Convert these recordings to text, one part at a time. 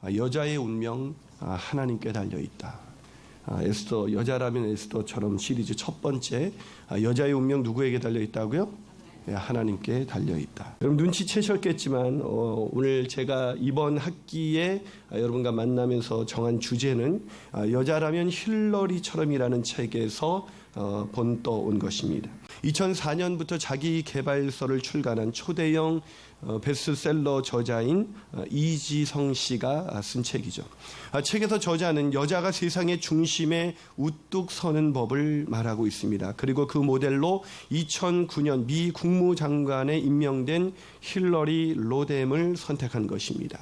여자의 운명 하나님께 달려있다. 에스더, 여자라면 에스더처럼 시리즈 첫 번째, 여자의 운명 누구에게 달려있다고요? 하나님께 달려있다. 여러분 눈치채셨겠지만 오늘 제가 이번 학기에 여러분과 만나면서 정한 주제는 여자라면 힐러리처럼이라는 책에서 본떠온 것입니다. 2004년부터 자기개발서를 출간한 초대형 베스트셀러 저자인 이지성 씨가 쓴 책이죠. 책에서 저자는 여자가 세상의 중심에 우뚝 서는 법을 말하고 있습니다. 그리고 그 모델로 2009년 미 국무장관에 임명된 힐러리 로뎀을 선택한 것입니다.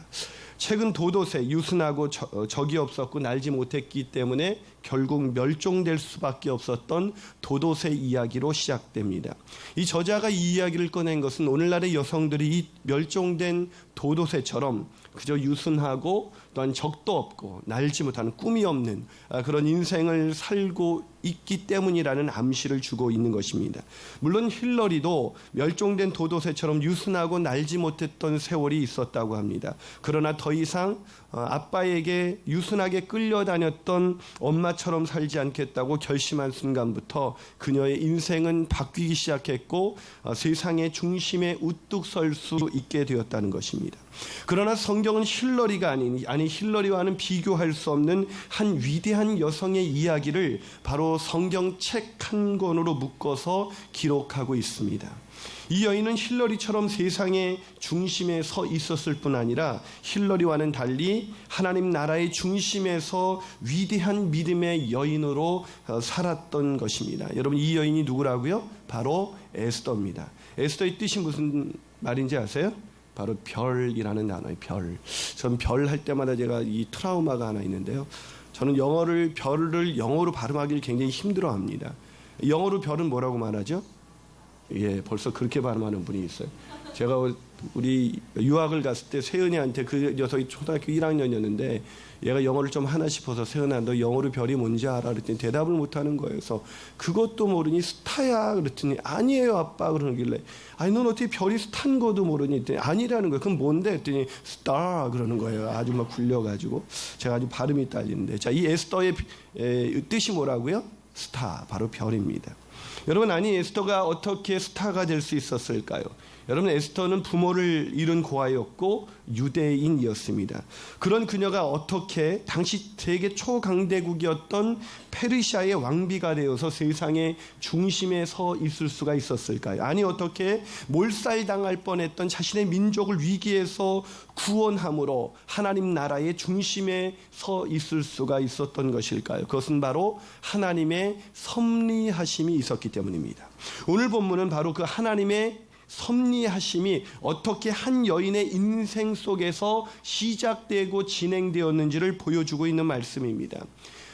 책은 도도새, 유순하고 적이 없었고 날지 못했기 때문에 결국 멸종될 수밖에 없었던 도도새 이야기로 시작됩니다. 이 저자가 이 이야기를 꺼낸 것은 오늘날의 여성들이 이 멸종된 도도새처럼 그저 유순하고 또한 적도 없고 날지 못하는 꿈이 없는 그런 인생을 살고 있기 때문이라는 암시를 주고 있는 것입니다. 물론 힐러리도 멸종된 도도새처럼 유순하고 날지 못했던 세월이 있었다고 합니다. 그러나 더 이상 아빠에게 유순하게 끌려다녔던 엄마처럼 살지 않겠다고 결심한 순간부터 그녀의 인생은 바뀌기 시작했고 세상의 중심에 우뚝 설 수 있게 되었다는 것입니다. 그러나 성경은 힐러리가 아니 힐러리와는 비교할 수 없는 한 위대한 여성의 이야기를 바로 성경책 한 권으로 묶어서 기록하고 있습니다. 이 여인은 힐러리처럼 세상의 중심에 서 있었을 뿐 아니라 힐러리와는 달리 하나님 나라의 중심에서 위대한 믿음의 여인으로 살았던 것입니다. 여러분 이 여인이 누구라고요? 바로 에스더입니다. 에스더의 뜻이 무슨 말인지 아세요? 바로 별이라는 단어예요. 별. 전 별 할 때마다 제가 이 트라우마가 하나 있는데요. 저는 별을 영어로 발음하기를 굉장히 힘들어합니다. 영어로 별은 뭐라고 말하죠? 예, 벌써 그렇게 발음하는 분이 있어요. 제가 우리 유학을 갔을 때 세은이한테 그 녀석이 초등학교 1학년이었는데 얘가 영어를 좀 하나 싶어서 세은아 너 영어로 별이 뭔지 알아? 그랬더니 대답을 못하는 거예요. 그래서 그것도 모르니 스타야 그랬더니 아니에요 아빠 그러길래 아니 넌 어떻게 별이 스타인 것도 모르니 했더니 아니라는 거예요. 그럼 뭔데? 했더니 스타 그러는 거예요. 아주 막 굴려가지고 제가 아주 발음이 딸리는데 자, 이 에스더의 뜻이 뭐라고요? 스타, 바로 별입니다. 여러분 아니 에스더가 어떻게 스타가 될 수 있었을까요? 여러분 에스더는 부모를 잃은 고아였고 유대인이었습니다. 그런 그녀가 어떻게 당시 세계 초강대국이었던 페르시아의 왕비가 되어서 세상의 중심에 서 있을 수가 있었을까요? 아니 어떻게 몰살당할 뻔했던 자신의 민족을 위기에서 구원함으로 하나님 나라의 중심에 서 있을 수가 있었던 것일까요? 그것은 바로 하나님의 섭리하심이 있었기 때문입니다. 오늘 본문은 바로 그 하나님의 섭리하심이 어떻게 한 여인의 인생 속에서 시작되고 진행되었는지를 보여주고 있는 말씀입니다.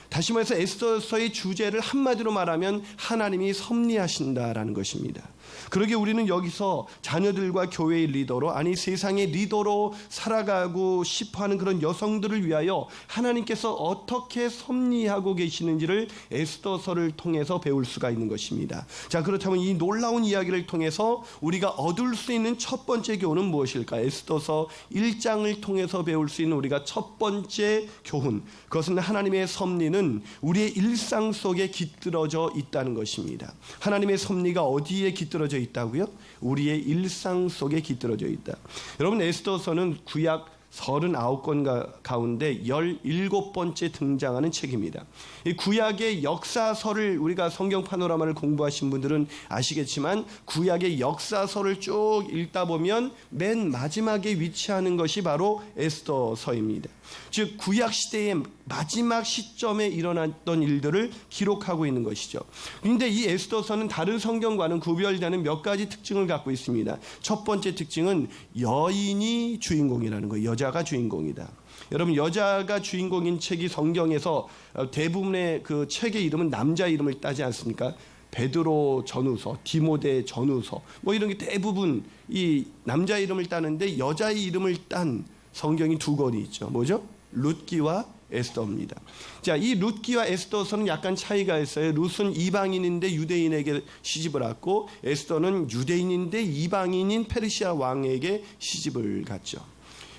다시 말해서 에스더서의 주제를 한마디로 말하면 하나님이 섭리하신다라는 것입니다. 그러게 우리는 여기서 자녀들과 교회의 리더로 아니 세상의 리더로 살아가고 싶어하는 그런 여성들을 위하여 하나님께서 어떻게 섭리하고 계시는지를 에스더서를 통해서 배울 수가 있는 것입니다. 자 그렇다면 이 놀라운 이야기를 통해서 우리가 얻을 수 있는 첫 번째 교훈은 무엇일까? 에스더서 1장을 통해서 배울 수 있는 우리가 첫 번째 교훈 그것은 하나님의 섭리는 우리의 일상 속에 깃들어져 있다는 것입니다. 하나님의 섭리가 어디에 깃들어져 있다고요? 우리의 일상 속에 깃들어져 있다. 여러분 에스더서는 구약 39권 가운데 17번째 등장하는 책입니다. 이 구약의 역사서를 우리가 성경 파노라마를 공부하신 분들은 아시겠지만 구약의 역사서를 쭉 읽다 보면 맨 마지막에 위치하는 것이 바로 에스더서입니다. 즉 구약 시대의 마지막 시점에 일어났던 일들을 기록하고 있는 것이죠. 그런데 이 에스더서는 다른 성경과는 구별되는 몇 가지 특징을 갖고 있습니다. 첫 번째 특징은 여인이 주인공이라는 거예요. 여자가 주인공이다. 여러분 여자가 주인공인 책이 성경에서 대부분의 그 책의 이름은 남자 이름을 따지 않습니까? 베드로 전후서, 디모데 전후서 뭐 이런 게 대부분 이 남자 이름을 따는데 여자의 이름을 딴 성경이 두 권이 있죠. 뭐죠? 룻기와 에스더입니다. 자, 이 룻기와 에스더서는 약간 차이가 있어요. 룻은 이방인인데 유대인에게 시집을 갔고 에스더는 유대인인데 이방인인 페르시아 왕에게 시집을 갔죠.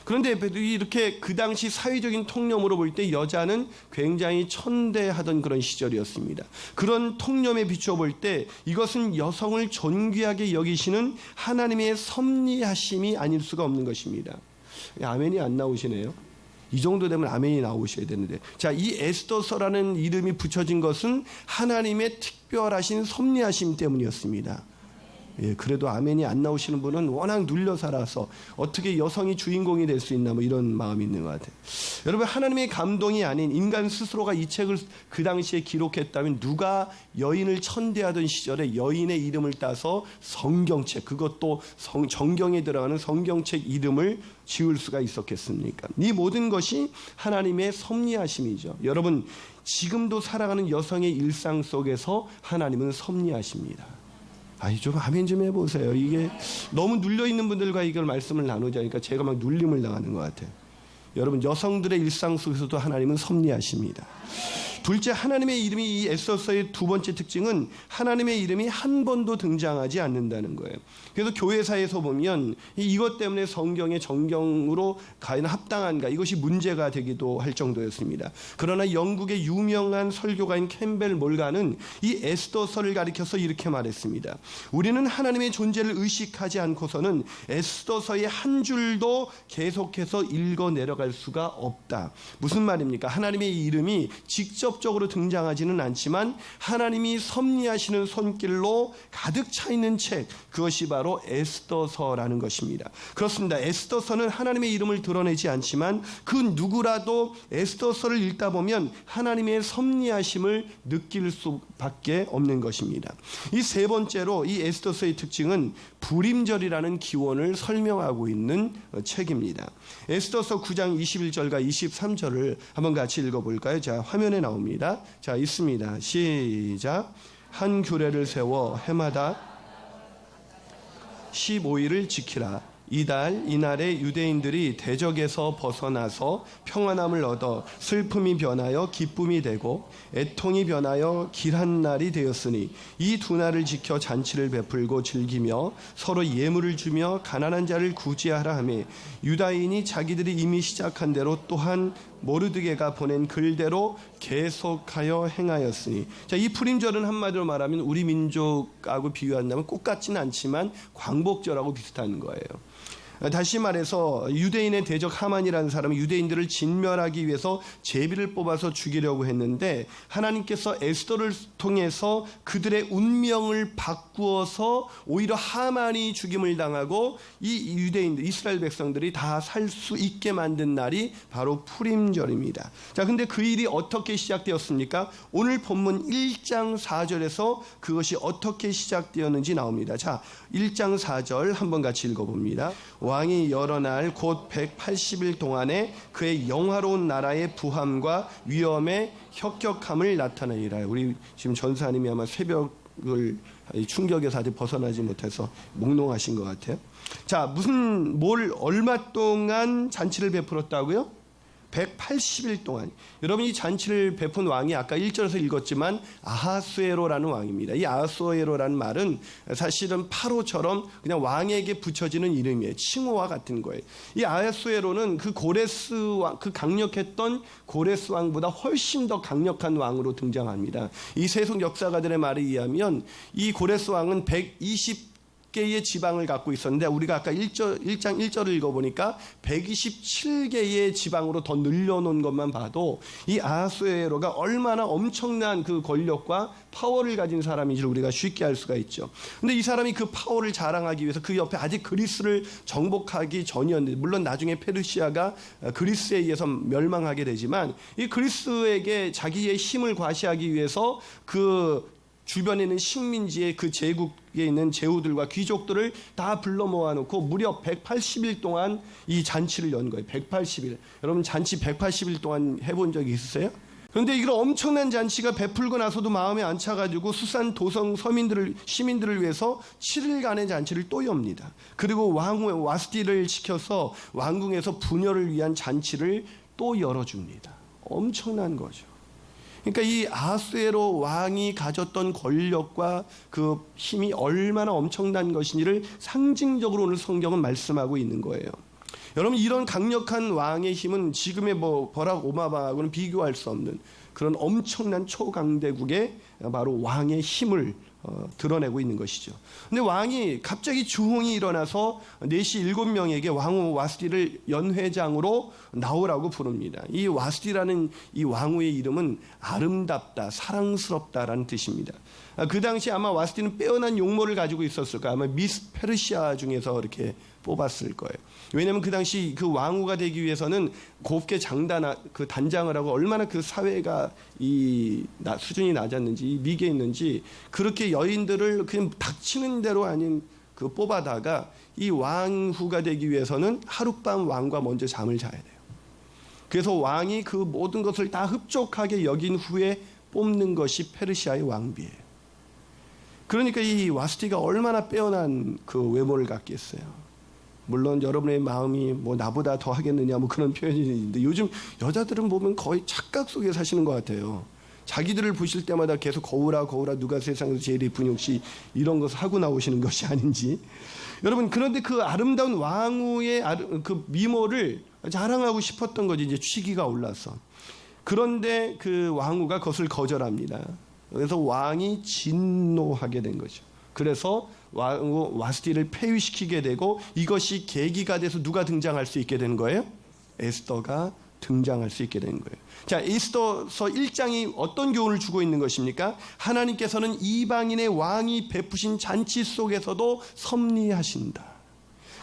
그런데 이렇게 그 당시 사회적인 통념으로 볼 때 여자는 굉장히 천대하던 그런 시절이었습니다. 그런 통념에 비추어 볼 때 이것은 여성을 존귀하게 여기시는 하나님의 섭리하심이 아닐 수가 없는 것입니다. 아멘이 안 나오시네요. 이 정도 되면 아멘이 나오셔야 되는데, 자, 이 에스더서라는 이름이 붙여진 것은 하나님의 특별하신 섭리하심 때문이었습니다. 예, 그래도 아멘이 안 나오시는 분은 워낙 눌려 살아서 어떻게 여성이 주인공이 될 수 있나 뭐 이런 마음이 있는 것 같아요. 여러분, 하나님의 감동이 아닌 인간 스스로가 이 책을 그 당시에 기록했다면 누가 여인을 천대하던 시절에 여인의 이름을 따서 성경책, 그것도 정경에 들어가는 성경책 이름을 지을 수가 있었겠습니까? 이 모든 것이 하나님의 섭리하심이죠. 여러분, 지금도 살아가는 여성의 일상 속에서 하나님은 섭리하십니다. 좀 아멘 좀 해보세요. 이게 너무 눌려있는 분들과 이걸 말씀을 나누자니까 제가 막 눌림을 당하는 것 같아요. 여러분, 여성들의 일상 속에서도 하나님은 섭리하십니다. 둘째, 하나님의 이름이 이 에스더서의 두 번째 특징은 하나님의 이름이 한 번도 등장하지 않는다는 거예요. 그래서 교회사에서 보면 이것 때문에 성경의 정경으로 과연 합당한가, 이것이 문제가 되기도 할 정도였습니다. 그러나 영국의 유명한 설교가인 캠벨 몰간은 이 에스더서를 가리켜서 이렇게 말했습니다. 우리는 하나님의 존재를 의식하지 않고서는 에스더서의 한 줄도 계속해서 읽어 내려갈 수가 없다. 무슨 말입니까? 하나님의 이름이 직접적으로 등장하지는 않지만 하나님이 섭리하시는 손길로 가득 차 있는 책, 그것이 바로 에스더서라는 것입니다. 그렇습니다. 에스더서는 하나님의 이름을 드러내지 않지만 그 누구라도 에스더서를 읽다 보면 하나님의 섭리하심을 느낄 수밖에 없는 것입니다. 이 세 번째로 이 에스더서의 특징은 불임절이라는 기원을 설명하고 있는 책입니다. 에스더서 9장 21절과 23절을 한번 같이 읽어볼까요? 자, 화면에 나옵니다. 자, 있습니다. 시작. 한 규례를 세워 해마다 15일을 지키라. 이날에 유대인들이 대적에서 벗어나서 평안함을 얻어 슬픔이 변하여 기쁨이 되고 애통이 변하여 길한 날이 되었으니 이 두 날을 지켜 잔치를 베풀고 즐기며 서로 예물을 주며 가난한 자를 구제하라 하며 유다인이 자기들이 이미 시작한 대로 또한 모르드게가 보낸 글대로 계속하여 행하였으니, 자, 이 푸림절은 한마디로 말하면 우리 민족하고 비유한다면 꽃 같지는 않지만 광복절하고 비슷한 거예요. 다시 말해서 유대인의 대적 하만이라는 사람은 유대인들을 진멸하기 위해서 제비를 뽑아서 죽이려고 했는데 하나님께서 에스더를 통해서 그들의 운명을 바꾸어서 오히려 하만이 죽임을 당하고 이 유대인들, 이스라엘 백성들이 다 살 수 있게 만든 날이 바로 푸림절입니다. 자, 근데 그 일이 어떻게 시작되었습니까? 오늘 본문 1장 4절에서 그것이 어떻게 시작되었는지 나옵니다. 자, 1장 4절 한번 같이 읽어봅니다. 왕이 여러 날 곧 180일 동안에 그의 영화로운 나라의 부함과 위엄의 혁혁함을 나타내리라. 우리 지금 전사님이 아마 새벽을 충격에서 아직 벗어나지 못해서 몽롱하신 것 같아요. 자, 얼마 동안 잔치를 베풀었다고요? 180일 동안. 여러분, 이 잔치를 베푼 왕이 아까 1절에서 읽었지만 아하수에로라는 왕입니다. 이 아하수에로라는 말은 사실은 파로처럼 그냥 왕에게 붙여지는 이름이에요. 칭호와 같은 거예요. 이 아하수에로는 그 고레스 왕, 그 강력했던 고레스 왕보다 훨씬 더 강력한 왕으로 등장합니다. 이 세속 역사가들의 말에 의하면 이 고레스 왕은 120개의 지방을 갖고 있었는데 우리가 아까 1장 1절을 읽어보니까 127개의 지방으로 더 늘려놓은 것만 봐도 이 아하수에로가 얼마나 엄청난 그 권력과 파워를 가진 사람인지를 우리가 쉽게 알 수가 있죠. 근데 이 사람이 그 파워를 자랑하기 위해서 그 옆에 아직 그리스를 정복하기 전이었는데, 물론 나중에 페르시아가 그리스에 의해서 멸망하게 되지만 이 그리스에게 자기의 힘을 과시하기 위해서 그 주변에 있는 식민지의 그 제국에 있는 제후들과 귀족들을 다 불러 모아놓고 무려 180일 동안 이 잔치를 연 거예요. 180일. 여러분, 잔치 180일 동안 해본 적이 있으세요? 그런데 이런 엄청난 잔치가 베풀고 나서도 마음에 안 차가지고 수산 도성 시민들을 위해서 7일간의 잔치를 또 엽니다. 그리고 왕후의 와스티를 시켜서 왕궁에서 분열을 위한 잔치를 또 열어줍니다. 엄청난 거죠. 그러니까 이 아하수에로 왕이 가졌던 권력과 그 힘이 얼마나 엄청난 것인지를 상징적으로 오늘 성경은 말씀하고 있는 거예요. 여러분, 이런 강력한 왕의 힘은 지금의 버락 오바마하고는 비교할 수 없는 그런 엄청난 초강대국의 바로 왕의 힘을 드러내고 있는 것이죠. 근데 왕이 갑자기 주홍이 일어나서 내시 7명에게 왕후 와스티를 연회장으로 나오라고 부릅니다. 이 와스티라는 이 왕후의 이름은 아름답다, 사랑스럽다라는 뜻입니다. 그 당시 아마 와스티는 빼어난 용모를 가지고 있었을 거예요. 아마 미스 페르시아 중에서 이렇게 뽑았을 거예요. 왜냐하면 그 당시 그 왕후가 되기 위해서는 곱게 단장을 하고 얼마나 그 사회가 수준이 낮았는지, 미개했는지, 그렇게 여인들을 그냥 닥치는 대로 아닌 그 뽑아다가 이 왕후가 되기 위해서는 하룻밤 왕과 먼저 잠을 자야 돼요. 그래서 왕이 그 모든 것을 다 흡족하게 여긴 후에 뽑는 것이 페르시아의 왕비예요. 그러니까 이 와스티가 얼마나 빼어난 그 외모를 갖겠어요. 물론 여러분의 마음이 나보다 더 하겠느냐 그런 표현이 있는데, 요즘 여자들은 보면 거의 착각 속에 사시는 것 같아요. 자기들을 보실 때마다 계속 거울아 누가 세상에서 제일 예쁘니, 혹시 이런 것을 하고 나오시는 것이 아닌지. 여러분, 그런데 그 아름다운 왕후의 그 미모를 자랑하고 싶었던 거지, 이제 취기가 올라서. 그런데 그 왕후가 그것을 거절합니다. 그래서 왕이 진노하게 된 거죠. 그래서 와스티를 폐위시키게 되고, 이것이 계기가 돼서 누가 등장할 수 있게 되는 거예요? 에스더가 등장할 수 있게 되는 거예요. 자, 에스더서 1장이 어떤 교훈을 주고 있는 것입니까? 하나님께서는 이방인의 왕이 베푸신 잔치 속에서도 섭리하신다.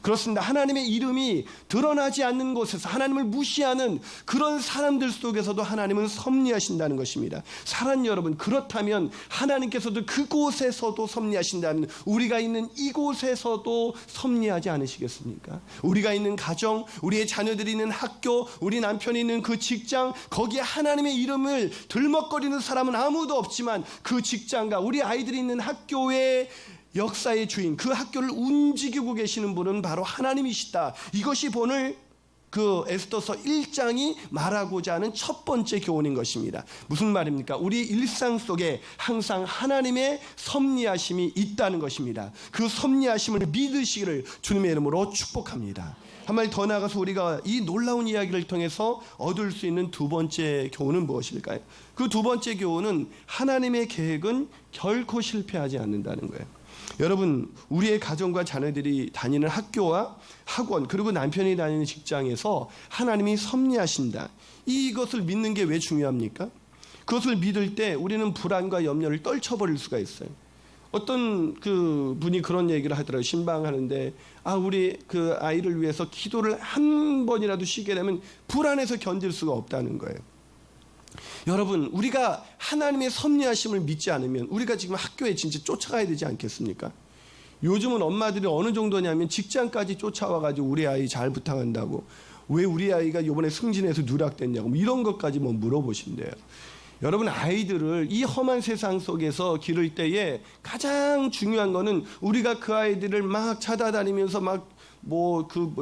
그렇습니다. 하나님의 이름이 드러나지 않는 곳에서 하나님을 무시하는 그런 사람들 속에서도 하나님은 섭리하신다는 것입니다. 사랑 여러분, 그렇다면 하나님께서도 그곳에서도 섭리하신다면 우리가 있는 이곳에서도 섭리하지 않으시겠습니까? 우리가 있는 가정, 우리의 자녀들이 있는 학교, 우리 남편이 있는 그 직장, 거기에 하나님의 이름을 들먹거리는 사람은 아무도 없지만 그 직장과 우리 아이들이 있는 학교에 역사의 주인, 그 학교를 움직이고 계시는 분은 바로 하나님이시다. 이것이 오늘 그 에스더서 1장이 말하고자 하는 첫 번째 교훈인 것입니다. 무슨 말입니까? 우리 일상 속에 항상 하나님의 섭리하심이 있다는 것입니다. 그 섭리하심을 믿으시기를 주님의 이름으로 축복합니다. 한 말 더 나가서 우리가 이 놀라운 이야기를 통해서 얻을 수 있는 두 번째 교훈은 무엇일까요? 그 두 번째 교훈은 하나님의 계획은 결코 실패하지 않는다는 거예요. 여러분, 우리의 가정과 자녀들이 다니는 학교와 학원, 그리고 남편이 다니는 직장에서 하나님이 섭리하신다. 이것을 믿는 게 왜 중요합니까? 그것을 믿을 때 우리는 불안과 염려를 떨쳐버릴 수가 있어요. 어떤 그 분이 그런 얘기를 하더라고요. 신방하는데, 우리 그 아이를 위해서 기도를 한 번이라도 쉬게 되면 불안해서 견딜 수가 없다는 거예요. 여러분, 우리가 하나님의 섭리하심을 믿지 않으면 우리가 지금 학교에 진짜 쫓아가야 되지 않겠습니까? 요즘은 엄마들이 어느 정도냐면 직장까지 쫓아와가지고 우리 아이 잘 부탁한다고, 왜 우리 아이가 이번에 승진해서 누락됐냐고 이런 것까지 물어보신대요. 여러분, 아이들을 이 험한 세상 속에서 기를 때에 가장 중요한 거는 우리가 그 아이들을 막 찾아다니면서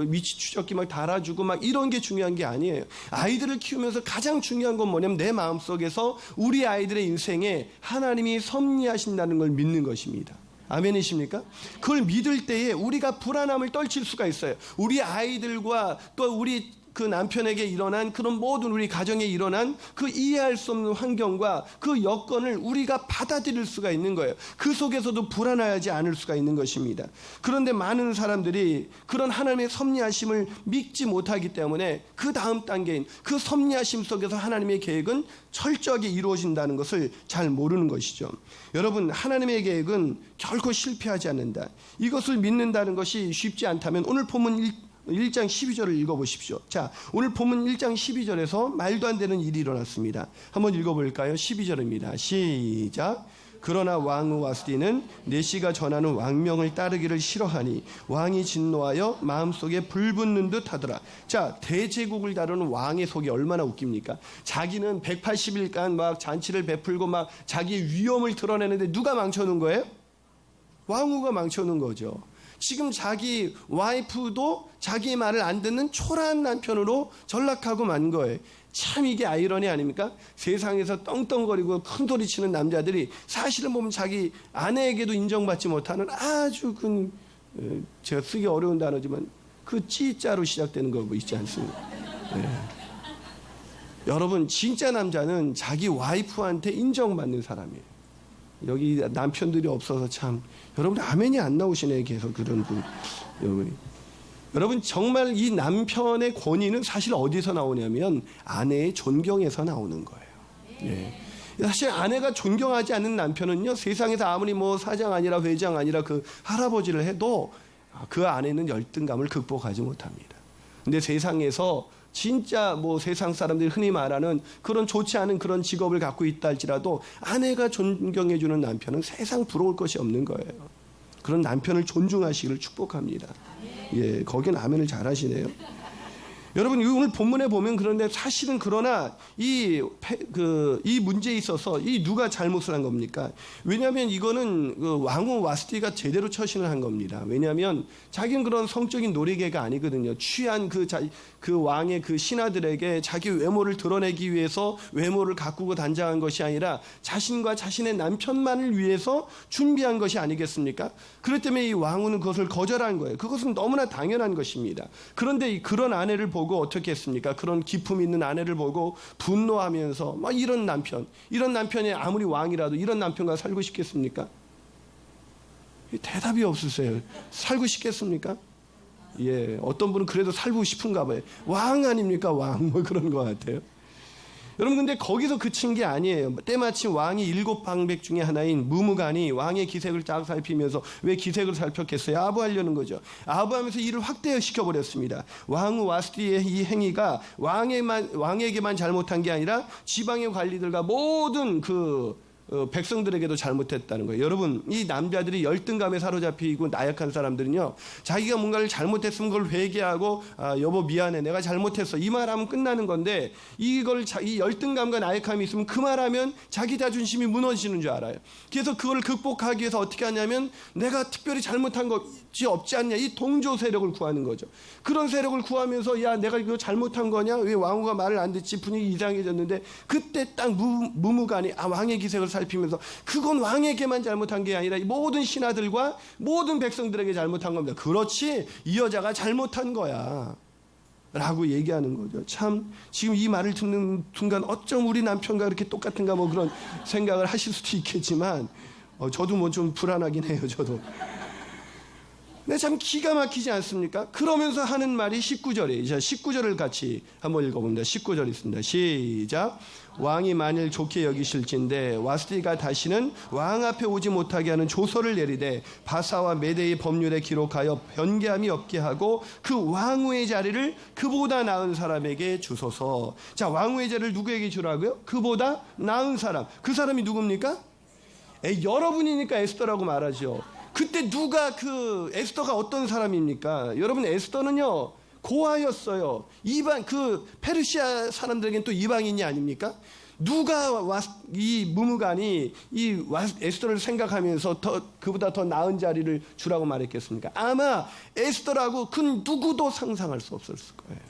위치 추적기 달아주고 이런 게 중요한 게 아니에요. 아이들을 키우면서 가장 중요한 건 뭐냐면 내 마음속에서 우리 아이들의 인생에 하나님이 섭리하신다는 걸 믿는 것입니다. 아멘이십니까? 그걸 믿을 때에 우리가 불안함을 떨칠 수가 있어요. 우리 아이들과 또 우리 그 남편에게 일어난 그런 모든 우리 가정에 일어난 그 이해할 수 없는 환경과 그 여건을 우리가 받아들일 수가 있는 거예요. 그 속에서도 불안하지 않을 수가 있는 것입니다. 그런데 많은 사람들이 그런 하나님의 섭리하심을 믿지 못하기 때문에 그 다음 단계인 그 섭리하심 속에서 하나님의 계획은 철저하게 이루어진다는 것을 잘 모르는 것이죠. 여러분, 하나님의 계획은 결코 실패하지 않는다. 이것을 믿는다는 것이 쉽지 않다면 오늘 본문 1장 12절을 읽어보십시오. 자, 오늘 본문 1장 12절에서 말도 안 되는 일이 일어났습니다. 한번 읽어볼까요? 12절입니다. 시작. 그러나 왕후 와스티는 내시가 전하는 왕명을 따르기를 싫어하니 왕이 진노하여 마음속에 불붙는 듯 하더라. 자, 대제국을 다루는 왕의 속이 얼마나 웃깁니까? 자기는 180일간 잔치를 베풀고 자기의 위엄을 드러내는데 누가 망쳐놓은 거예요? 왕후가 망쳐놓은 거죠. 지금 자기 와이프도 자기의 말을 안 듣는 초라한 남편으로 전락하고 만 거예요. 참 이게 아이러니 아닙니까? 세상에서 떵떵거리고 큰소리치는 남자들이 사실은 보면 자기 아내에게도 인정받지 못하는 아주 제가 쓰기 어려운 단어지만 그 찌자로 시작되는 거 뭐 있지 않습니까? 네. 여러분 진짜 남자는 자기 와이프한테 인정받는 사람이에요. 여기 남편들이 없어서 참 여러분 아멘이 안 나오시네. 계속 그런 분. 여러분 정말 이 남편의 권위는 사실 어디서 나오냐면 아내의 존경에서 나오는 거예요. 예. 사실 아내가 존경하지 않는 남편은요, 세상에서 아무리 뭐 사장 아니라 회장 아니라 그 할아버지를 해도 그 아내는 열등감을 극복하지 못합니다. 근데 세상에서 진짜 뭐 세상 사람들이 흔히 말하는 그런 좋지 않은 그런 직업을 갖고 있다 할지라도 아내가 존경해주는 남편은 세상 부러울 것이 없는 거예요. 그런 남편을 존중하시기를 축복합니다. 예, 거긴 아멘을 잘 하시네요. 여러분 오늘 본문에 보면 그런데 사실은 그러나 이 문제에 있어서 이 누가 잘못을 한 겁니까? 왜냐하면 이거는 그 왕후 와스티가 제대로 처신을 한 겁니다. 왜냐하면 자기는 그런 성적인 놀이개가 아니거든요. 취한 그 왕의 그 신하들에게 자기 외모를 드러내기 위해서 외모를 가꾸고 단장한 것이 아니라 자신과 자신의 남편만을 위해서 준비한 것이 아니겠습니까? 그렇기 때문에 이 왕후는 그것을 거절한 거예요. 그것은 너무나 당연한 것입니다. 그런데 그런 아내를 보고 어떻게 했습니까? 그런 기품 있는 아내를 보고 분노하면서 막 이런 남편이 아무리 왕이라도 이런 남편과 살고 싶겠습니까? 대답이 없으세요. 살고 싶겠습니까? 예, 어떤 분은 그래도 살고 싶은가 봐요. 왕 아닙니까? 왕 뭐 그런 것 같아요. 여러분 근데 거기서 그친 게 아니에요. 때마침 왕이 7방백 중에 하나인 무무간이 왕의 기색을 딱 살피면서 왜 기색을 살폈겠어요? 아부하려는 거죠. 아부하면서 이를 확대시켜버렸습니다. 왕후 와스티의 이 행위가 왕에게만 잘못한 게 아니라 지방의 관리들과 모든 백성들에게도 잘못했다는 거예요. 여러분 이 남자들이 열등감에 사로잡히고 나약한 사람들은요, 자기가 뭔가를 잘못했으면 그걸 회개하고 여보 미안해 내가 잘못했어 이 말하면 끝나는 건데 이 열등감과 나약함이 있으면 그 말하면 자기 자존심이 무너지는 줄 알아요. 그래서 그걸 극복하기 위해서 어떻게 하냐면 내가 특별히 잘못한 것이 없지 않냐 이 동조 세력을 구하는 거죠. 그런 세력을 구하면서 야 내가 이거 잘못한 거냐 왜 왕후가 말을 안 듣지 분위기 이상해졌는데 그때 딱 무무간이 왕의 기색을 살피면서 그건 왕에게만 잘못한 게 아니라 모든 신하들과 모든 백성들에게 잘못한 겁니다. 그렇지 이 여자가 잘못한 거야 라고 얘기하는 거죠. 참 지금 이 말을 듣는 순간 어쩜 우리 남편과 이렇게 똑같은가 뭐 그런 생각을 하실 수도 있겠지만 저도 뭐 좀 불안하긴 해요. 저도. 근데 참 기가 막히지 않습니까? 그러면서 하는 말이 19절이에요. 자, 19절을 같이 한번 읽어봅니다. 19절 있습니다. 시작. 왕이 만일 좋게 여기실진데 와스티가 다시는 왕 앞에 오지 못하게 하는 조서를 내리되 바사와 메대의 법률에 기록하여 변개함이 없게 하고 그 왕후의 자리를 그보다 나은 사람에게 주소서. 자, 왕후의 자리를 누구에게 주라고요? 그보다 나은 사람. 그 사람이 누굽니까? 여러분이니까 에스더라고 말하죠. 그때 누가 에스더가 어떤 사람입니까? 여러분 에스더는요 고아였어요. 페르시아 사람들에게는 또 이방인이 아닙니까? 누가 이 무무간이 에스더를 생각하면서 그보다 더 나은 자리를 주라고 말했겠습니까? 아마 에스더라고 그 누구도 상상할 수 없었을 거예요.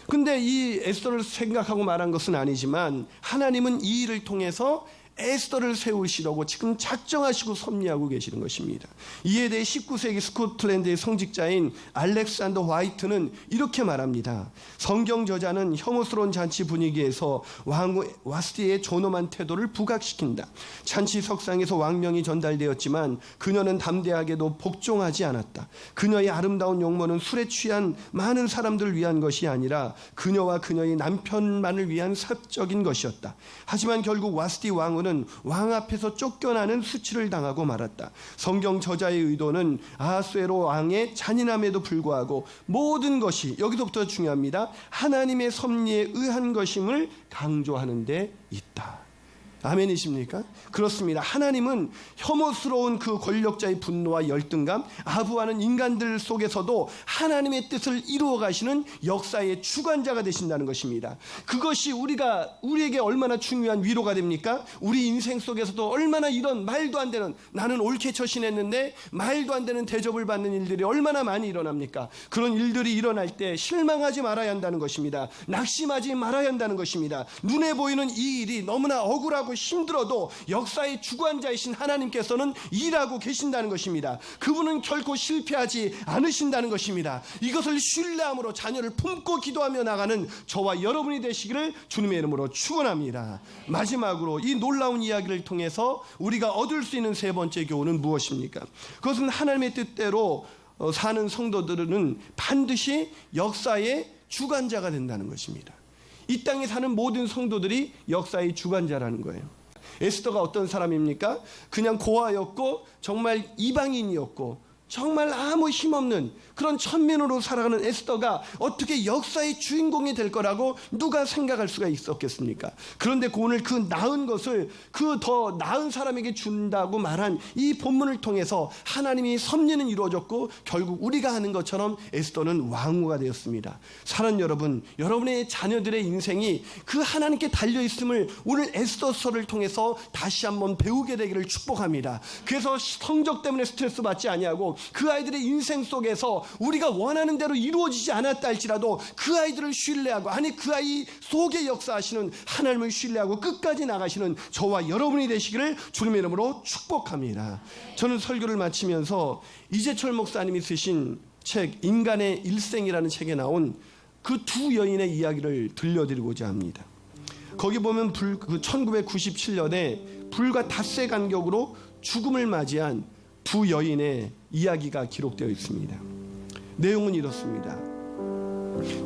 근데 이 에스더를 생각하고 말한 것은 아니지만 하나님은 이 일을 통해서 에스더를 세우시려고 지금 작정하시고 섭리하고 계시는 것입니다. 이에 대해 19세기 스코틀랜드의 성직자인 알렉산더 화이트는 이렇게 말합니다. 성경 저자는 혐오스러운 잔치 분위기에서 왕후 와스티의 존엄한 태도를 부각시킨다. 잔치 석상에서 왕명이 전달되었지만 그녀는 담대하게도 복종하지 않았다. 그녀의 아름다운 용모는 술에 취한 많은 사람들을 위한 것이 아니라 그녀와 그녀의 남편만을 위한 사적인 것이었다. 하지만 결국 와스티 왕후는 왕 앞에서 쫓겨나는 수치를 당하고 말았다. 성경 저자의 의도는 아하수에로 왕의 잔인함에도 불구하고 모든 것이 여기서부터 중요합니다. 하나님의 섭리에 의한 것임을 강조하는 데 있다. 아멘이십니까? 그렇습니다. 하나님은 혐오스러운 그 권력자의 분노와 열등감, 아부하는 인간들 속에서도 하나님의 뜻을 이루어 가시는 역사의 주관자가 되신다는 것입니다. 그것이 우리에게 얼마나 중요한 위로가 됩니까? 우리 인생 속에서도 얼마나 이런 말도 안 되는, 나는 옳게 처신했는데 말도 안 되는 대접을 받는 일들이 얼마나 많이 일어납니까? 그런 일들이 일어날 때 실망하지 말아야 한다는 것입니다. 낙심하지 말아야 한다는 것입니다. 눈에 보이는 이 일이 너무나 억울하고 힘들어도 역사의 주관자이신 하나님께서는 일하고 계신다는 것입니다. 그분은 결코 실패하지 않으신다는 것입니다. 이것을 신뢰함으로 자녀를 품고 기도하며 나가는 저와 여러분이 되시기를 주님의 이름으로 축원합니다. 마지막으로 이 놀라운 이야기를 통해서 우리가 얻을 수 있는 세 번째 교훈은 무엇입니까? 그것은 하나님의 뜻대로 사는 성도들은 반드시 역사의 주관자가 된다는 것입니다. 이 땅에 사는 모든 성도들이 역사의 주관자라는 거예요. 에스더가 어떤 사람입니까? 그냥 고아였고 정말 이방인이었고 정말 아무 힘없는 그런 천민으로 살아가는 에스더가 어떻게 역사의 주인공이 될 거라고 누가 생각할 수가 있었겠습니까? 그런데 오늘 그 나은 것을 그 더 나은 사람에게 준다고 말한 이 본문을 통해서 하나님이 섭리는 이루어졌고 결국 우리가 하는 것처럼 에스더는 왕후가 되었습니다. 사랑하는 여러분, 여러분의 자녀들의 인생이 그 하나님께 달려있음을 오늘 에스더서를 통해서 다시 한번 배우게 되기를 축복합니다. 그래서 성적 때문에 스트레스 받지 아니하고 그 아이들의 인생 속에서 우리가 원하는 대로 이루어지지 않았다 할지라도 그 아이들을 신뢰하고, 아니 그 아이 속에 역사하시는 하나님을 신뢰하고 끝까지 나가시는 저와 여러분이 되시기를 주님의 이름으로 축복합니다. 저는 설교를 마치면서 이재철 목사님이 쓰신 책 인간의 일생이라는 책에 나온 그 두 여인의 이야기를 들려드리고자 합니다. 거기 보면 1997년에 불과 닷새 간격으로 죽음을 맞이한 두 여인의 이야기가 기록되어 있습니다. 내용은 이렇습니다.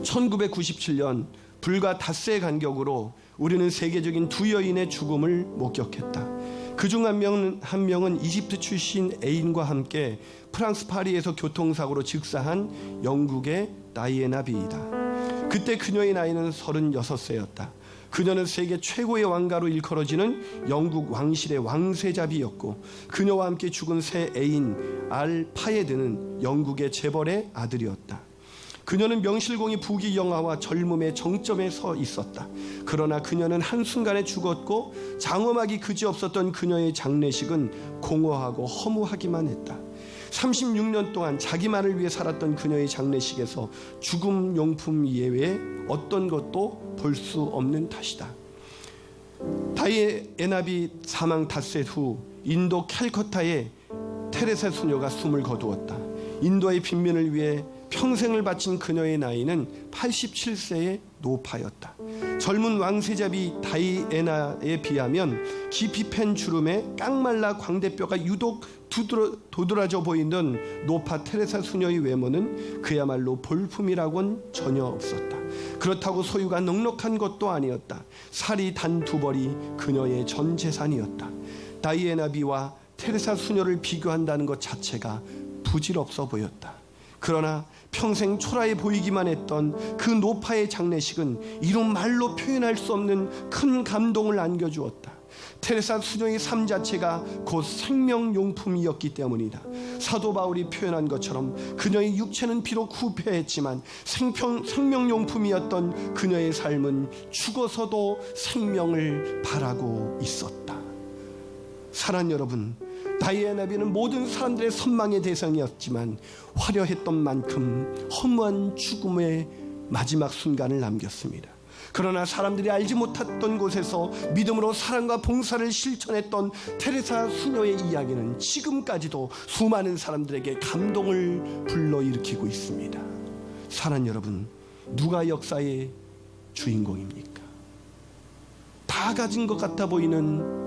1997년 불과 닷새 간격으로 우리는 세계적인 두 여인의 죽음을 목격했다. 그중 한 명은 이집트 출신 애인과 함께 프랑스 파리에서 교통사고로 즉사한 영국의 다이애나 비이다. 그때 그녀의 나이는 36세였다. 그녀는 세계 최고의 왕가로 일컬어지는 영국 왕실의 왕세자비였고 그녀와 함께 죽은 새 애인 알 파예드는 영국의 재벌의 아들이었다. 그녀는 명실공히 부귀영화와 젊음의 정점에 서 있었다. 그러나 그녀는 한순간에 죽었고 장엄하기 그지없었던 그녀의 장례식은 공허하고 허무하기만 했다. 36년 동안 자기만을 위해 살았던 그녀의 장례식에서 죽음 용품 예외에 어떤 것도 볼 수 없는 탓이다. 다이애나비 사망 닷새 후 인도 캘커타에 테레사 수녀가 숨을 거두었다. 인도의 빈민을 위해 평생을 바친 그녀의 나이는 87세의 노파였다. 젊은 왕세자비 다이애나에 비하면 깊이 팬 주름에 깡말라 광대뼈가 유독 도드라져 보이는 노파 테레사 수녀의 외모는 그야말로 볼품이라고는 전혀 없었다. 그렇다고 소유가 넉넉한 것도 아니었다. 살이 단 2벌이 그녀의 전 재산이었다. 다이애나비와 테레사 수녀를 비교한다는 것 자체가 부질없어 보였다. 그러나 평생 초라해 보이기만 했던 그 노파의 장례식은 이런 말로 표현할 수 없는 큰 감동을 안겨주었다. 테레사 수녀의 삶 자체가 곧 생명용품이었기 때문이다. 사도 바울이 표현한 것처럼 그녀의 육체는 비록 후패했지만 생명용품이었던 그녀의 삶은 죽어서도 생명을 바라고 있었다. 사랑하는 여러분, 다이애나비는 모든 사람들의 선망의 대상이었지만 화려했던 만큼 허무한 죽음의 마지막 순간을 남겼습니다. 그러나 사람들이 알지 못했던 곳에서 믿음으로 사랑과 봉사를 실천했던 테레사 수녀의 이야기는 지금까지도 수많은 사람들에게 감동을 불러일으키고 있습니다. 사랑하는 여러분, 누가 역사의 주인공입니까? 다 가진 것 같아 보이는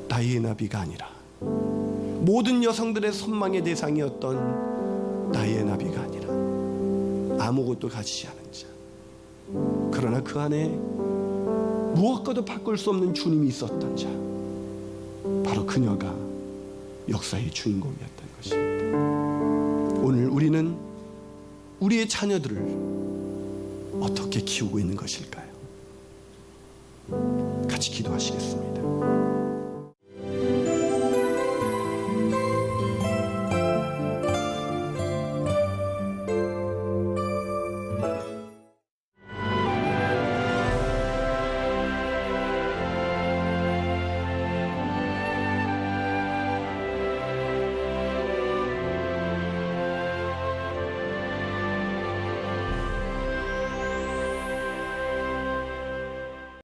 다이애나비가 아니라 모든 여성들의 선망의 대상이었던 다이애나비가 아니라 아무것도 가지지 않은 자, 그러나 그 안에 무엇과도 바꿀 수 없는 주님이 있었던 자, 바로 그녀가 역사의 주인공이었던 것입니다. 오늘 우리는 우리의 자녀들을 어떻게 키우고 있는 것일까요? 같이 기도하시겠습니다.